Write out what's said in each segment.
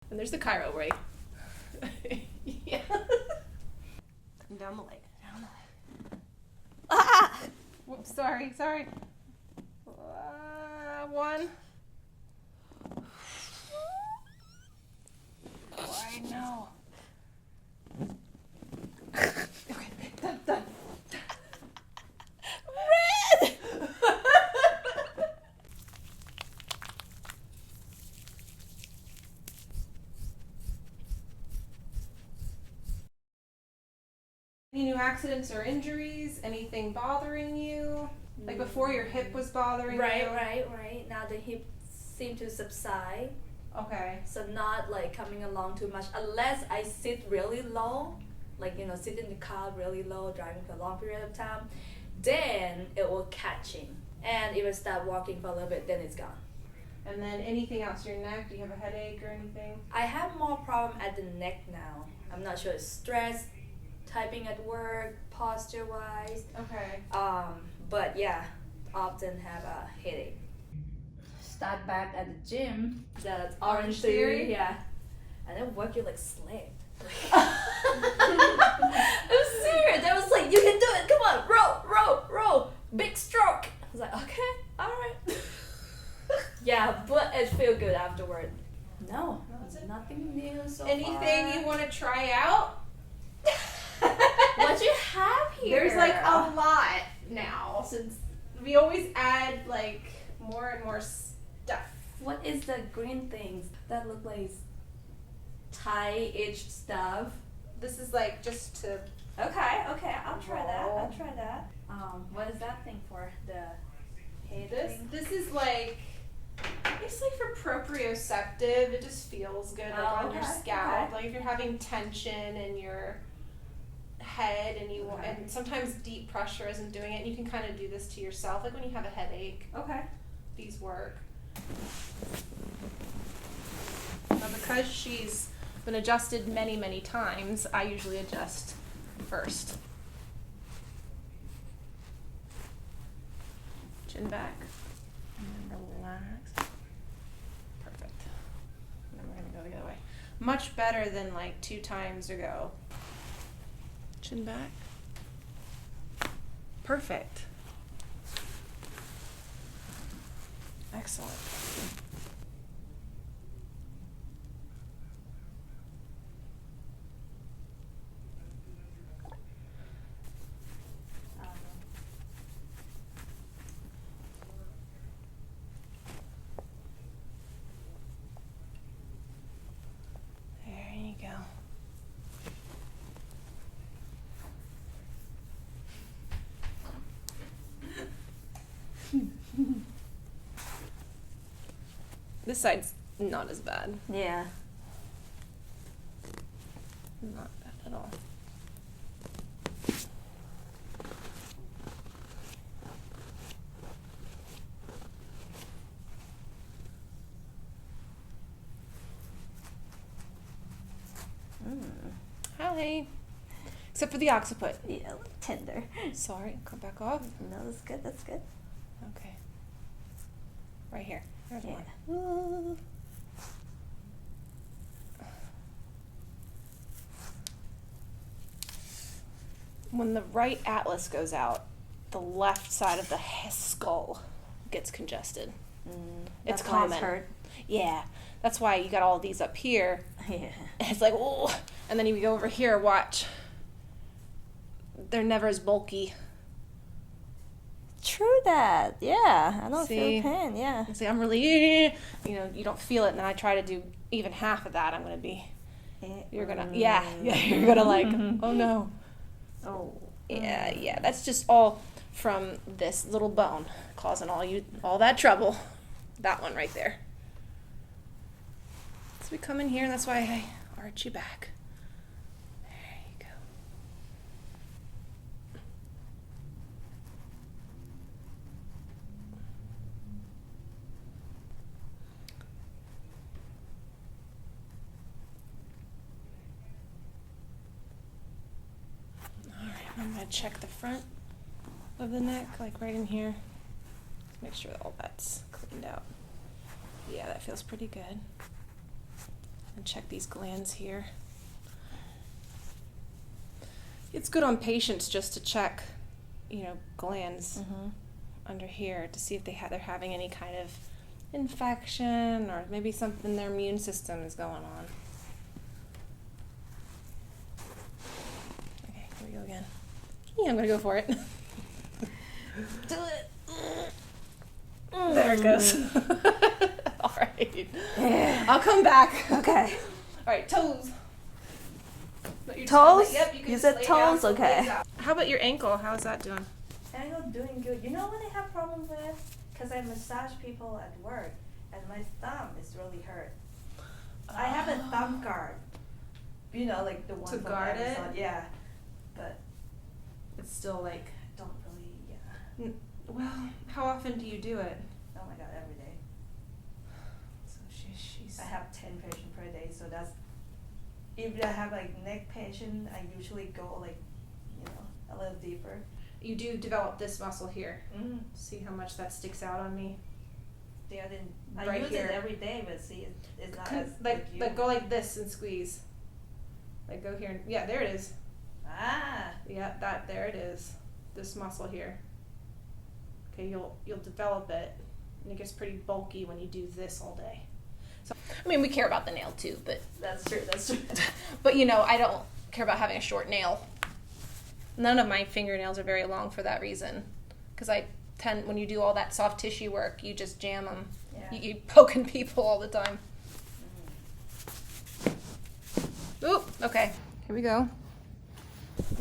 And there's the Cairo break. Yeah. Down the leg. Down the leg. Ah! Whoops, sorry. One. Oh, I know. Okay, done. Red! Any new accidents or injuries? Anything bothering you? Like before your hip was bothering you? Right. Now the hip seem to subside. Okay. So not like coming along too much unless I sit really low, like sit in the car really low, driving for a long period of time, then it will catching. And if I start walking for a little bit, then it's gone. And then anything else? Your neck? Do you have a headache or anything? I have more problem at the neck now. I'm not sure it's stress, typing at work, posture wise. Okay. But yeah, often have a headache. Start back at the gym, the Orange Theory, yeah, and then work you like slave. I'm serious. I was like, you can do it. Come on, row, big stroke. I was like, okay, all right. Yeah, but it feel good afterward. No, nothing new so Anything far. you want to try out? What you have here? There's like a lot now since we always add like more and more stuff. What is the green things that look like tie-ish stuff? This is like just to. Okay, I'll try that. Roll. I'll try that. What is that thing for? The head thing? This is like. It's like for proprioceptive. It just feels good like on your scalp. Okay. Like if you're having tension in your head and you want, and sometimes deep pressure isn't doing it, and you can kind of do this to yourself. Like when you have a headache. Okay. These work. Now because she's been adjusted many, many times, I usually adjust first. Chin back. And then relax. Perfect. And then we're going to go the other way. Much better than like 2 times ago. Chin back. Perfect. Excellent. There you go. This side's not as bad. Yeah. Not bad at all. Hi. Except for the occiput. Yeah, like tender. Sorry, come back off. No, that's good. That's good. Okay. Right here. There's Yeah. one. Ooh. When the right atlas goes out, the left side of the skull gets congested. It's That's why common. it's hurt. Yeah, that's why you got all these up here. Yeah. It's like, oh, and then you go over here, watch. They're never as bulky. True that. Yeah, I don't See? feel pain. Yeah. See, I'm really, you don't feel it, and I try to do even half of that. I'm gonna be, you're gonna, you're gonna like, oh no. Oh. Yeah, that's just all from this little bone causing all that trouble. That one right there. So we come in here, and that's why I arch you back. There you go. All right, I'm gonna check the front of the neck, like right in here. Make sure that all that's cleaned out. Yeah, that feels pretty good. And check these glands here. It's good on patients just to check, glands under here to see if they're having any kind of infection or maybe something their immune system is going on. Okay, here we go again. Yeah, I'm gonna go for it. Do it. There it goes. All right. Yeah. I'll come back. Okay. All right, toes. No, you're just Toes? yep, you can You just said lay down, toes? so Okay. legs out. How about your ankle? How's that doing? Ankle doing good. You know what I have problem with? Because I massage people at work, and my thumb is really hurt. I have a thumb guard. Like the one To from guard it? Amazon. Yeah, but It's still like, don't really. Yeah. well, how often do you do it? Oh my god, every day. So she's. I have 10 patients per day, so that's. If I have like neck patient, I usually go like, a little deeper. You do develop this muscle here. Mm. See how much that sticks out on me? Yeah, I Right use here. it every day, but see, it's not as you. Like go like this and squeeze. Like go here. Yeah, there it is. Ah. Yeah, there it is. This muscle here. Okay, you'll develop it, and it gets pretty bulky when you do this all day. So, I mean, we care about the nail too, but That's true. That's true. but I don't care about having a short nail. None of my fingernails are very long for that reason, because when you do all that soft tissue work, you just jam them. Yeah. You poking people all the time. Oop, okay, here we go.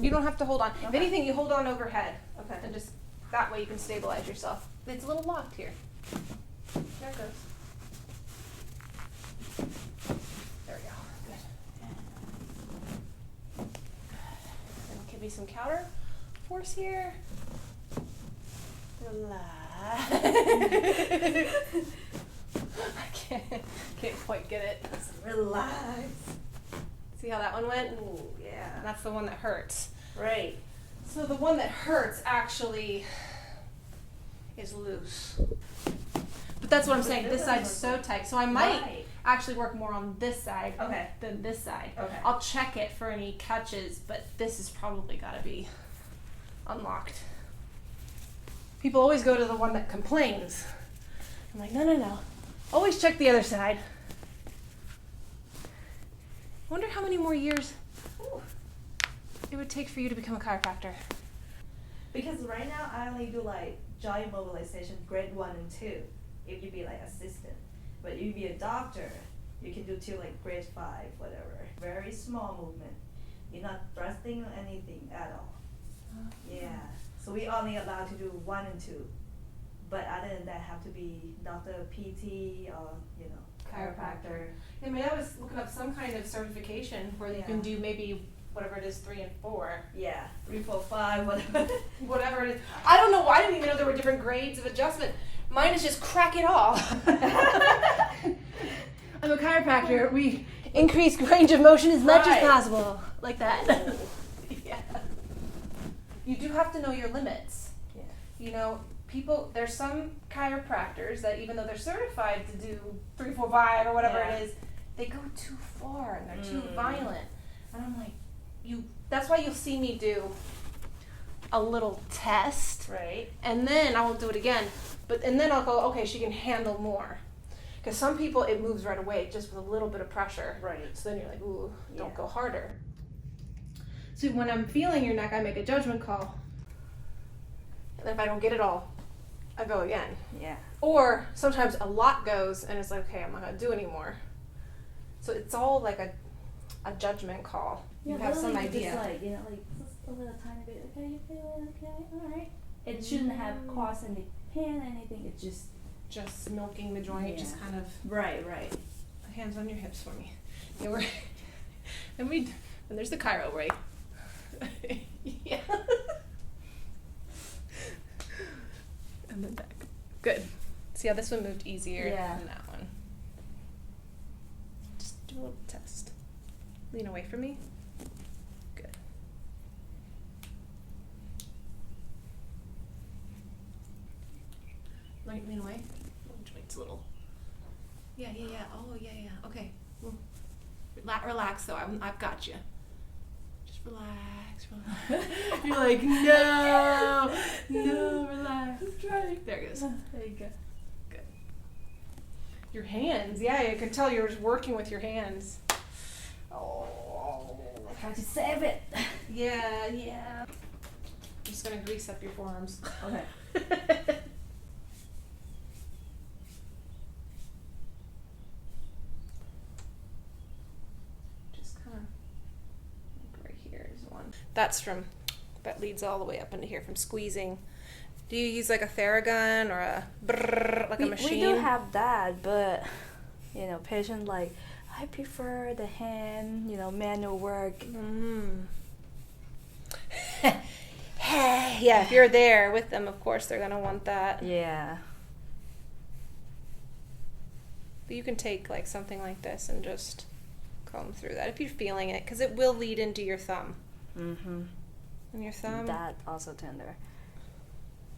You don't have to hold on. If Okay. anything, you hold on overhead. Okay. And just that way you can stabilize yourself. It's a little locked here. There it goes. There we go. Good. And give me some counter force here. Relax. I can't quite get it. Just relax. See how that one went? Ooh, yeah. That's the one that hurts. Right. So the one that hurts actually is loose. But that's what I'm saying. This side's so tight. So I might Right. actually work more on this side Okay. than this side. Okay. I'll check it for any catches, but this has probably got to be unlocked. People always go to the one that complains. I'm like, no. Always check the other side. I wonder how many more years it would take for you to become a chiropractor. Because right now I only do like joint mobilization grade 1 and 2 if you be like assistant. But if you be a doctor, you can do till like grade 5, whatever. Very small movement. You're not thrusting or anything at all. Yeah. So we only allowed to do 1 and 2. But other than that, have to be doctor, PT, or chiropractor. I mean, I was looking up some kind of certification where you can Yeah. do maybe whatever it is, 3 and 4. Yeah, 3, 4, 5, whatever. Whatever it is. I don't know. I didn't even know there were different grades of adjustment. Mine is just crack it all. I'm a chiropractor. We increase range of motion as much as Right. possible. Like that. Yeah. You do have to know your limits. Yeah. There's some chiropractors that even though they're certified to do 3, 4, 5 or whatever Yeah. it is, they go too far and they're too Mm. violent. And I'm like, that's why you'll see me do a little test Right. and then I won't do it again. And then I'll go, okay, she can handle more. Because some people, it moves right away just with a little bit of pressure. Right. So then you're like, ooh, don't Yeah. go harder. So when I'm feeling your neck, I make a judgment call. And if I don't get it all, I go again. Yeah. Or sometimes a lot goes and it's like, okay, I'm not going to do anymore. So it's all like a judgment call. You have some idea. Just like, just a little tiny bit. Okay, you feel it? Okay, all right. It shouldn't have caused any pain, anything. It Just milking the joint, just Yeah. kind of Right. hands on your hips for me. Yeah, and there's the chiro, right? Yeah. And then back. Good. See how this one moved easier Yeah. than that one. Just do a little test. Lean away from me. Good. Lean away. Joint's a little. Yeah. Oh, yeah. Okay. Relax though. I've got you. Just relax. You're like, no, relax. There it goes. There you go. Good. Your hands, yeah, I can tell you're just working with your hands. Oh, Try to save it. yeah. I'm just gonna grease up your forearms. Okay. Just kind of right here is one. That leads all the way up into here from squeezing. Do you use like a Theragun or a brrr, like a machine? We do have that, but patient like I prefer the hand, manual work. Yeah, if you're there with them, of course they're gonna want that. Yeah. But you can take like something like this and just comb through that if you're feeling it, because it will lead into your thumb. Mm-hmm. And your thumb. That also tender.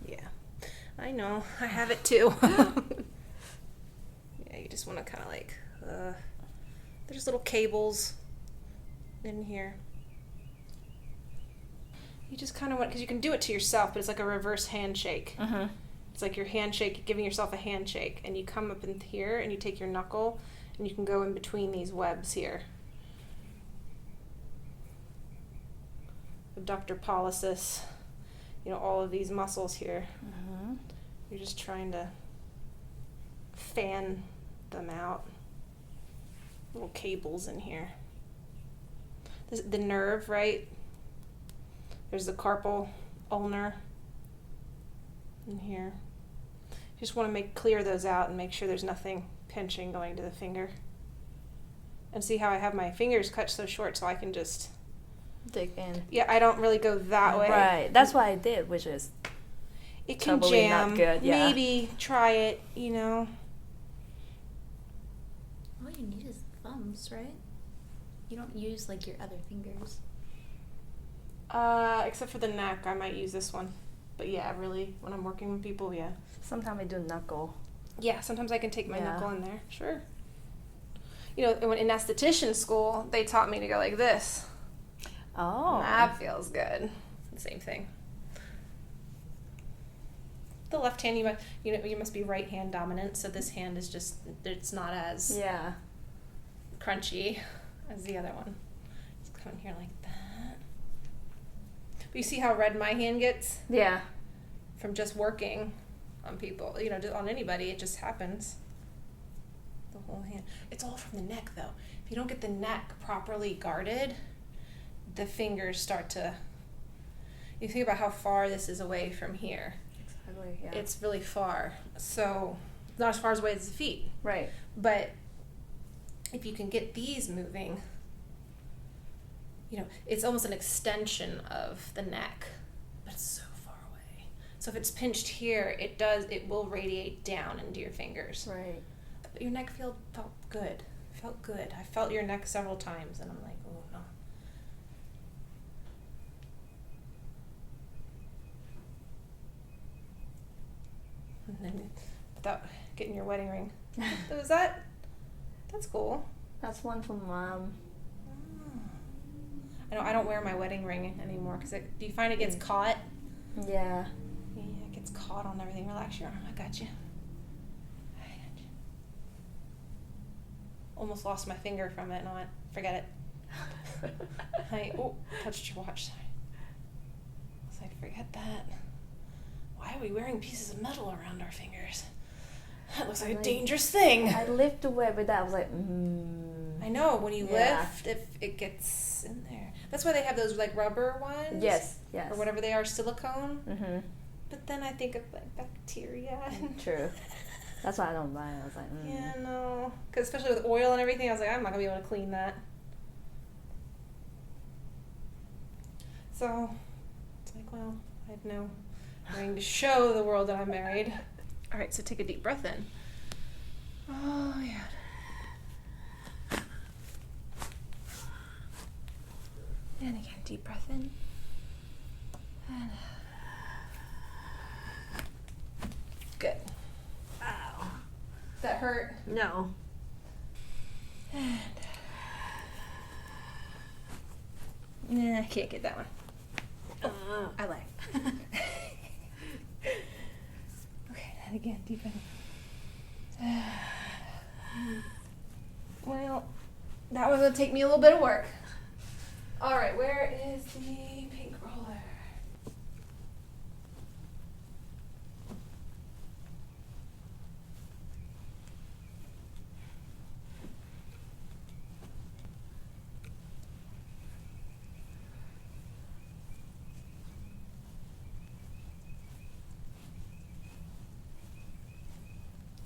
Yeah, I know. I have it too. Yeah, you just want to kind of like. There's little cables in here. You just kind of want, because you can do it to yourself, but it's like a reverse handshake. Mm-hmm. It's like your handshake, giving yourself a handshake, and you come up in here and you take your knuckle and you can go in between these webs here. Abductor pollicis, all of these muscles here. Mm-hmm. You're just trying to fan them out. Little cables in here. The nerve, right? There's the carpal ulnar in here. You just want to clear those out and make sure there's nothing pinching going to the finger. And see how I have my fingers cut so short so I can just dig in. Yeah, I don't really go that way. Right. That's what I did, which is it can totally jam. Not good. Yeah. Maybe try it, All you need is thumbs, right? You don't use like your other fingers. Except for the neck, I might use this one. But yeah, really, when I'm working with people, yeah. Sometimes I do knuckle. Yeah, sometimes I can take my Yeah. knuckle in there. Sure. When in esthetician school, they taught me to go like this. Oh. And that feels good. Same thing. The left hand, you must be right hand dominant, so this hand is just, it's not as Yeah. crunchy as the other one. Just come in here like that. But you see how red my hand gets? Yeah. From just working on people, just on anybody, it just happens. The whole hand. It's all from the neck, though. If you don't get the neck properly guarded, the fingers start to. You think about how far this is away from here. Exactly. Yeah. It's really far, so not as far away as the feet. right. But if you can get these moving, it's almost an extension of the neck, but it's so far away. So if it's pinched here, it will radiate down into your fingers. Right. But your neck felt good. Felt good. I felt your neck several times, and I'm like, oh no. And then without getting your wedding ring. So that's cool. That's one from Mom. I don't wear my wedding ring anymore because do you find it gets caught? Yeah. Yeah, it gets caught on everything. Relax your arm. I got you. Almost lost my finger from it, and I went, forget it. I touched your watch. Sorry. I was like, forget that. Why are we wearing pieces of metal around our fingers? That looks like a dangerous thing. I lift away with that. I was like, I know, when you Yeah. lift, if it gets in there. That's why they have those like rubber ones. Yes. Or whatever they are, silicone. Mm-hmm. But then I think of like bacteria. True. That's why I don't buy it. I was like, Yeah, no. Because especially with oil and everything, I was like, I'm not going to be able to clean that. So, it's like, well, I have no ring to show the world that I'm married. All right, so take a deep breath in. Oh, yeah. And again, deep breath in. And good. Wow. That hurt? no. And Nah, I can't get that one. Oh, I lied. Okay, then again, deep in. Well, that one will take me a little bit of work. All right, where is the pink roller?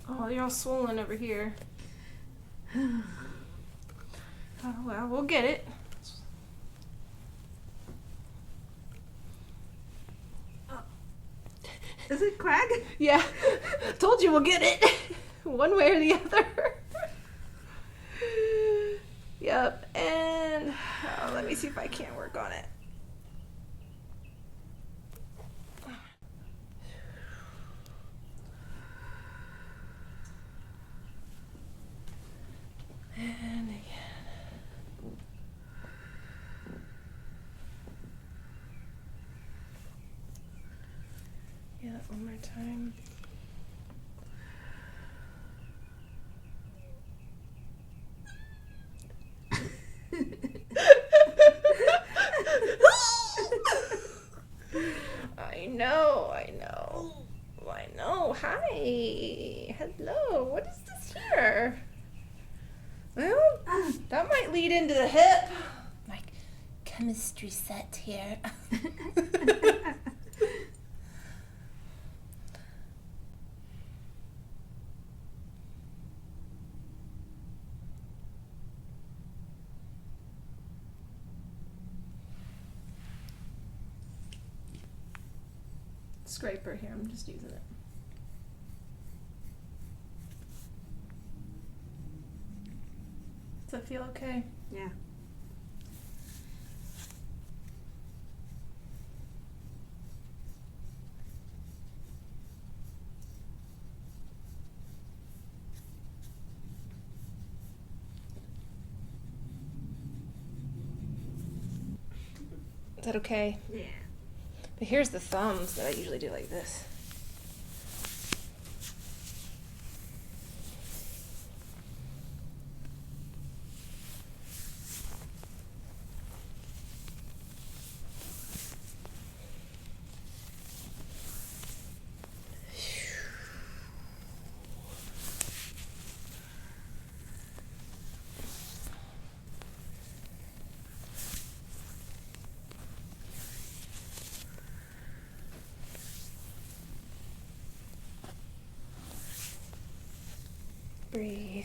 Oh, you're all swollen over here. Oh, well, we'll get it. Is it Quag? Yeah, told you we'll get it. One way or the other. Yep, and let me see if I can't work on it. And again. Yeah, one more time. I know. Hi. Hello. What is this here? Well, that might lead into the hip. My chemistry set here. Scraper here, I'm just using it. Does that feel okay? Yeah. Is that okay? Yeah. But here's the thumbs that I usually do like this. Breathe.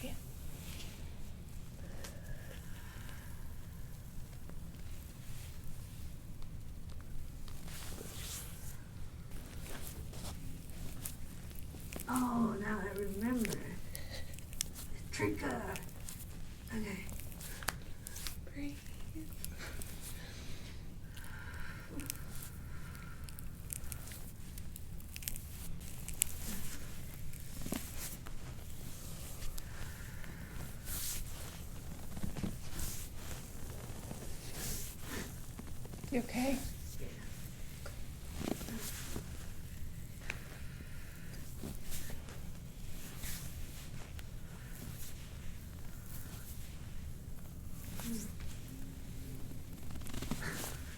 Yeah. Oh, now I remember. The trigger. Okay. Breathe. You okay?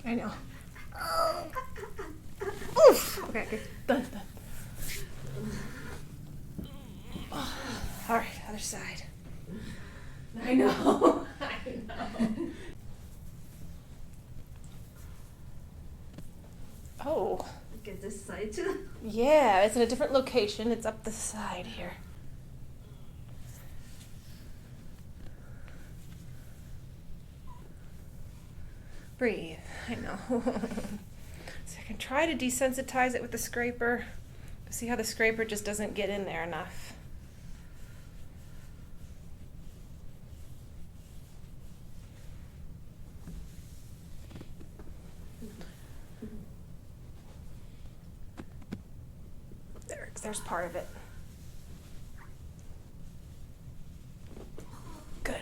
I know. Oof. Okay, done. All right, other side. I know. Oh, Look at this side too. yeah, it's in a different location. It's up the side here. Breathe. I know. So I can try to desensitize it with the scraper. See how the scraper just doesn't get in there enough. There, There's part of it. Good.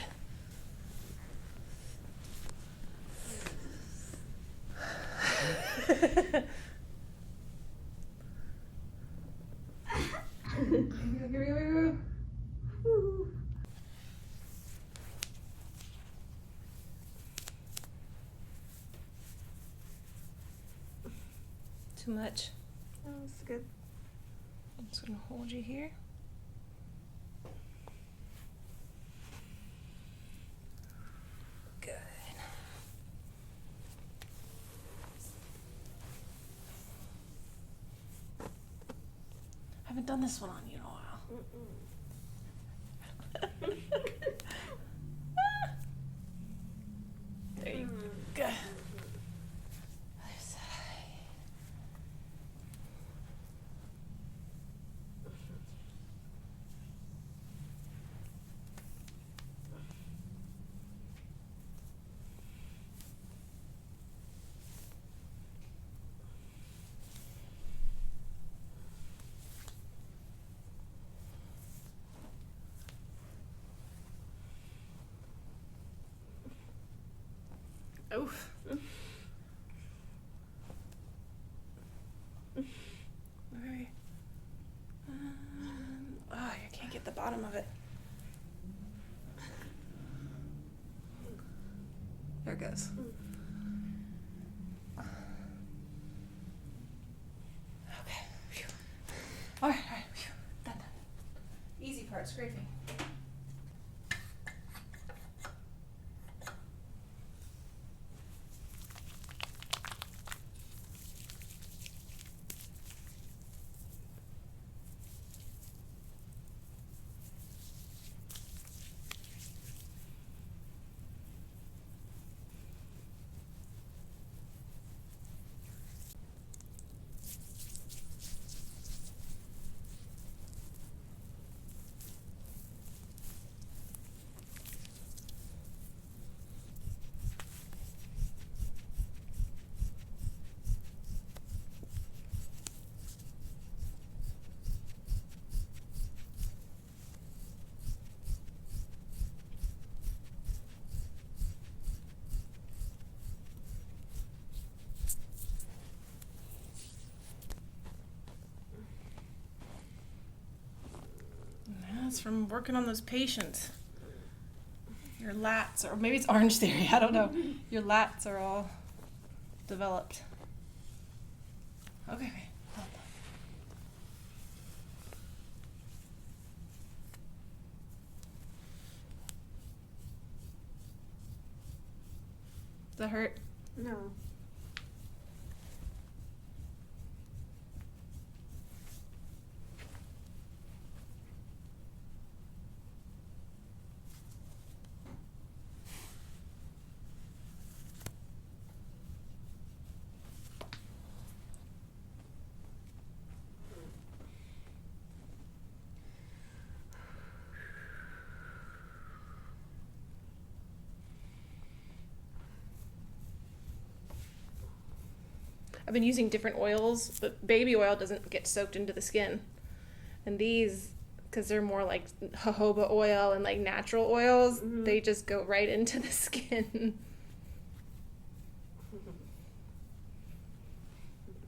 Too much. Oh, that's good. I'm just gonna hold you here. Good. I haven't done this one on you in a while. There you go. Other side. Oof. Okay. Oh, you can't get the bottom of it. There it goes. Okay. Phew. All right. Phew. Done. Easy part, scraping. That's from working on those patients. Your lats, or maybe it's Orange Theory, I don't know. Your lats are all developed. Okay. Does that hurt? No. I've been using different oils, but baby oil doesn't get soaked into the skin. And these, because they're more like jojoba oil and like natural oils, they just go right into the skin.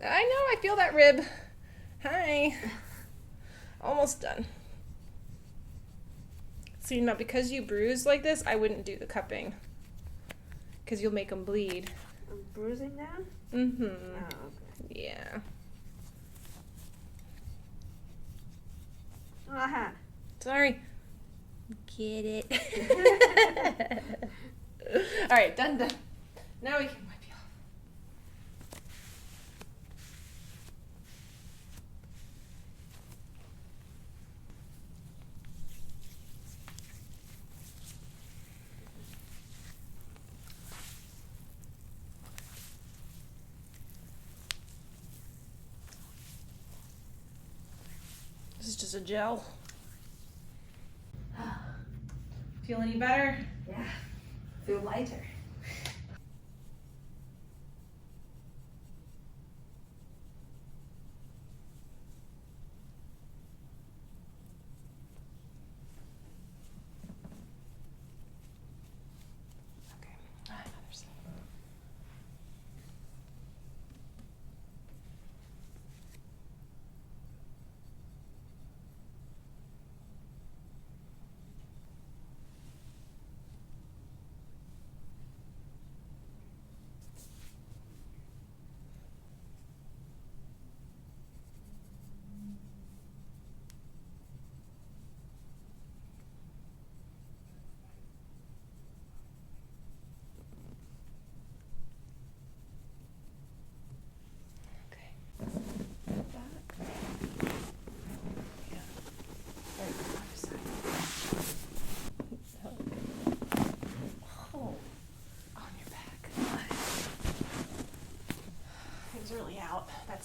I know, I feel that rib. Hi. Almost done. See, now because you bruise like this, I wouldn't do the cupping. Because you'll make them bleed. I'm bruising now? Mm-hmm. Oh, okay. Yeah. Aha. Sorry. Get it. All right, done. Now we can wipe you off. This is just a gel. Feel any better? Yeah. Feel lighter.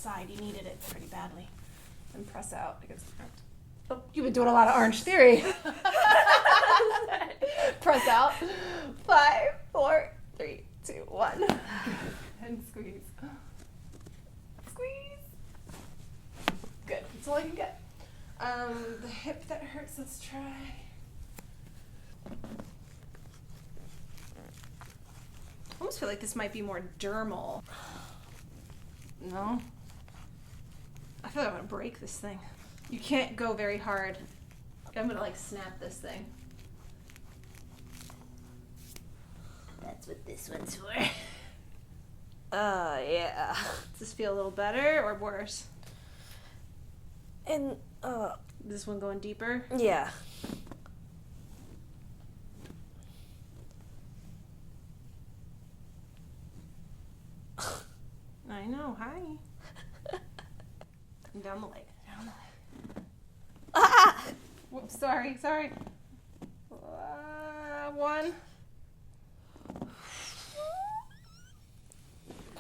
side. You needed it pretty badly. And press out against the front. Oh, you've been doing a lot of Orange Theory. Press out. 5, 4, 3, 2, 1. And squeeze. Squeeze. Good. That's all I can get. The hip that hurts, let's try. I almost feel like this might be more dermal. No? I feel like I'm gonna break this thing. You can't go very hard. I'm gonna like snap this thing. That's what this one's for. Yeah. Does this feel a little better or worse? And, This one going deeper? yeah. I know, hi. And down the leg, down the leg. Ah! Whoops, sorry. 1.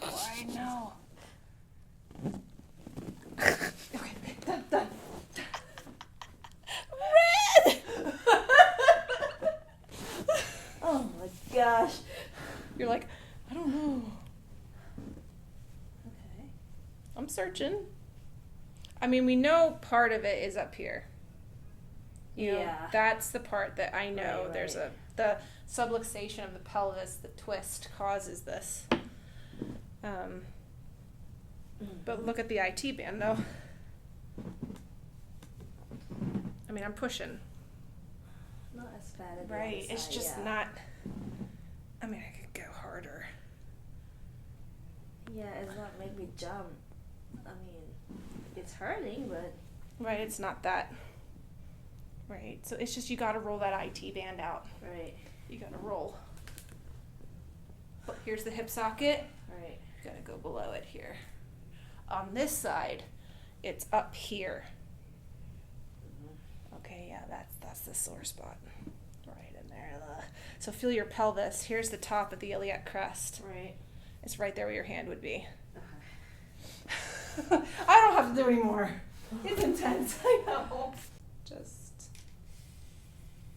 Oh, I know. Okay, done. Red! Oh my gosh. You're like, I don't know. Okay. I'm searching. I mean, we know part of it is up here. You know, Yeah. that's the part that I know Right, there's right. the subluxation of the pelvis, the twist causes this. But look at the IT band though. I mean, I'm pushing. Not as bad as Right. the other It's side, just yeah. not. I mean, I could go harder. Yeah, it's not make me jump. I mean, it's hurting, but Right. It's not that. Right. So it's just you got to roll that IT band out. right, You got to roll. But here's the hip socket. right. You got to go below it here. On this side, it's up here. Okay, yeah, that's the sore spot. Right in there. So feel your pelvis. Here's the top of the iliac crest. Right. It's right there where your hand would be. Okay. I don't have to do any more. It's intense. I know. Just.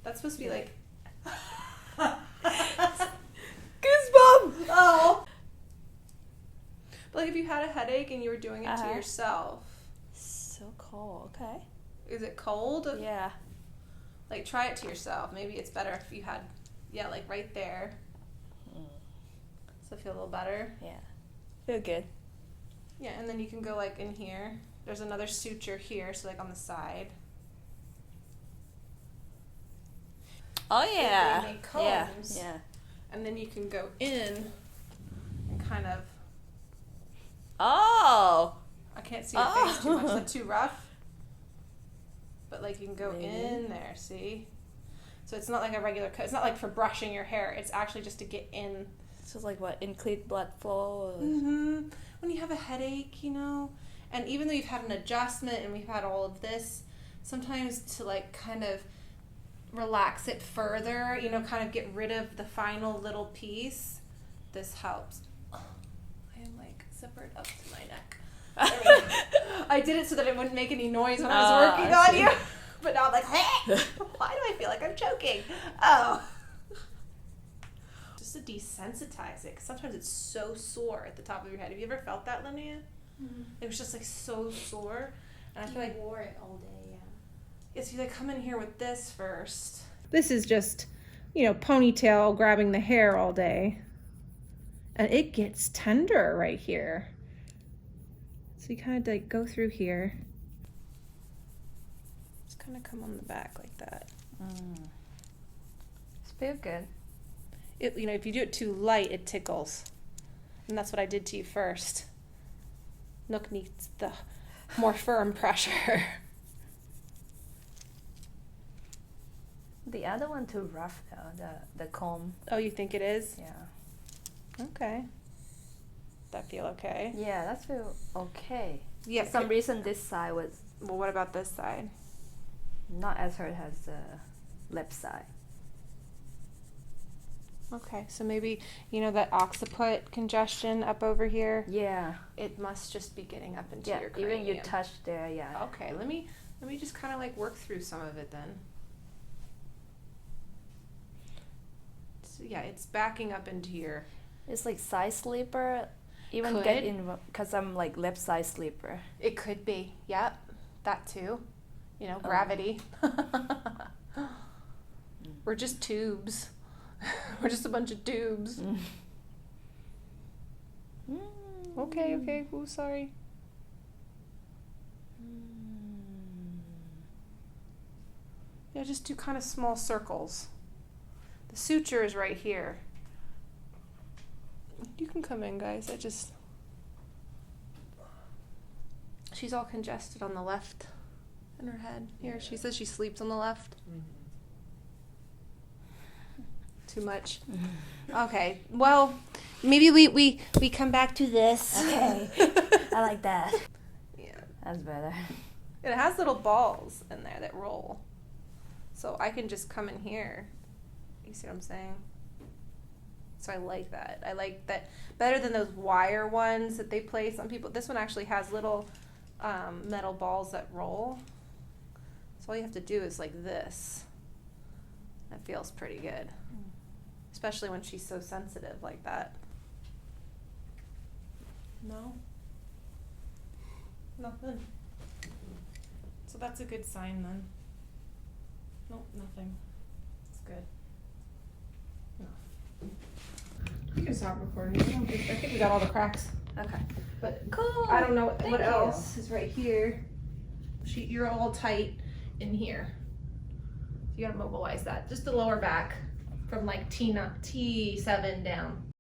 That's supposed to be like. Goosebumps! Oh! But like if you had a headache and you were doing it to yourself, So cold, okay. is it cold? Yeah. Like try it to yourself. Maybe it's better if you had, yeah, like right there. So feel a little better. Yeah. Feel good. Yeah, and then you can go like in here. There's another suture here, so like on the side. Oh yeah. They make Yeah. combs. Yeah. And then you can go in and kind of. Oh. I can't see your face too much. Is that too rough? But like you can go Maybe. in there, see? So it's not like a regular cut. It's not like for brushing your hair. It's actually just to get in. So it's like what? Increase blood flow? Mm-hmm. When you have a headache, you know? And even though you've had an adjustment and we've had all of this, sometimes to like kind of relax it further, you know, kind of get rid of the final little piece, this helps. I am like zippered up to my neck. There we go. I did it so that it wouldn't make any noise when I was working I on see. you. But now I'm like, hey, why do I feel like I'm choking? Oh. Just to desensitize it, 'cause sometimes it's so sore at the top of your head. Have you ever felt that, Linnea? Mm-hmm. It was just like so sore. And I feel like wore it all day, yeah. yes, you like come in here with this first. This is just, you know, ponytail grabbing the hair all day. And it gets tender right here. So you kind of like go through here. Just kind of come on the back like that. It's feel good. It, you know, if you do it too light, it tickles. And that's what I did to you first. Nook needs the more firm pressure. The other one too rough though, the comb. Oh, you think it is? Yeah. Okay. That feel okay? Yeah, that feel okay. Yeah. For some reason this side was Well, what about this side? not as hard as the left side. Okay, so maybe, you know, that occiput congestion up over here, Yeah. it must just be getting up into Yeah. your cranium. Even you touch there, yeah. Okay, let me just kind of like work through some of it then. So yeah, it's backing up into your. It's like side sleeper. Even Could. get in because I'm like left side sleeper. It could be. Yep, that too. You know, Oh. gravity. We're just tubes. We're just a bunch of tubes. Okay, okay. Ooh, sorry. Yeah, just do kind of small circles. The suture is right here. You can come in, guys. She's all congested on the left in her head. Here, she says she sleeps on the left. Too much. Okay, well, maybe we come back to this. Okay. I like that. Yeah. That's better. It has little balls in there that roll. So I can just come in here. You see what I'm saying? So I like that. I like that better than those wire ones that they place on people. This one actually has little metal balls that roll. So all you have to do is like this. That feels pretty good. Especially when she's so sensitive like that. No? Nothing. So that's a good sign then. Nope, nothing. It's good. No. You can stop recording. I think we got all the cracks. Okay. But Cool. I don't know what Thank you. else is right here. You're all tight in here. You gotta mobilize that. Just the lower back from like T7 down.